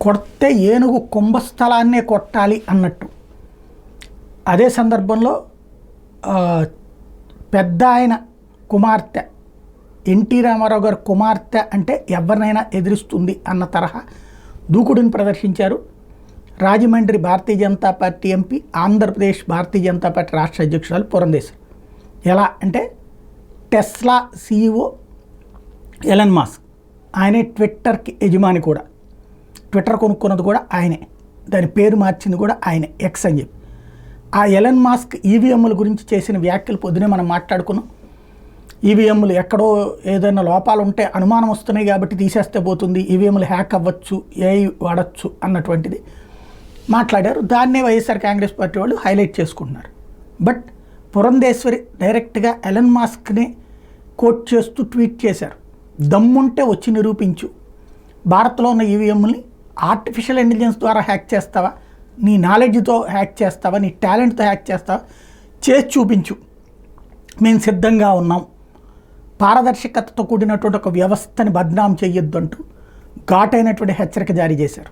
కొడితే ఏనుగు కుంభస్థలాన్నే కొట్టాలి అన్నట్టు. అదే సందర్భంలో పెద్ద ఆయన కుమార్తె ఎన్టీ రామారావు గారి కుమార్తె అంటే ఎవరినైనా ఎదిరిస్తుంది అన్న తరహా దూకుడుని ప్రదర్శించారు Rajahmundry Bharatiya Janata party MP, Andhra Pradesh Bharatiya Janata party రాష్ట్ర అధ్యక్షురాలు పురంధేశ్వరి. ఎలా అంటే టెస్లా CEO ఎలన్ మాస్క్, ఆయనే ట్విట్టర్కి యజమాని కూడా, ట్విట్టర్ కొనుక్కున్నది కూడా ఆయనే, దాని పేరు మార్చింది కూడా ఆయనే, ఎక్స్ అని చెప్పి. ఆ ఎలన్ మాస్క్ ఈవీఎంల గురించి చేసిన వ్యాఖ్యలు పొద్దునే మనం మాట్లాడుకున్నాం. ఈవీఎంలు ఎక్కడో ఏదైనా లోపాలు ఉంటే అనుమానం వస్తున్నాయి కాబట్టి తీసేస్తే పోతుంది, ఈవీఎంలు హ్యాక్ అవ్వచ్చు, ఏఐ వాడచ్చు అన్నటువంటిది మాట్లాడారు. దాన్నే వైఎస్ఆర్ కాంగ్రెస్ పార్టీ వాళ్ళు హైలైట్ చేసుకుంటున్నారు. బట్ పురంధేశ్వరి డైరెక్ట్గా ఎలన్ మాస్క్ని కోట్ చేస్తూ ట్వీట్ చేశారు, దమ్ముంటే వచ్చి నిరూపించు, భారత్లో ఉన్న ఈవీఎంని ఆర్టిఫిషియల్ ఇంటెలిజెన్స్ ద్వారా హ్యాక్ చేస్తావా, నీ నాలెడ్జ్తో హ్యాక్ చేస్తావా, నీ టాలెంట్తో హ్యాక్ చేస్తావా, చేసి చూపించు, మేము సిద్ధంగా ఉన్నాం, పారదర్శకతతో కూడినటువంటి ఒక వ్యవస్థని బద్నాం చేయొద్దు అంటూ ఘాటైనటువంటి హెచ్చరిక జారీ చేశారు.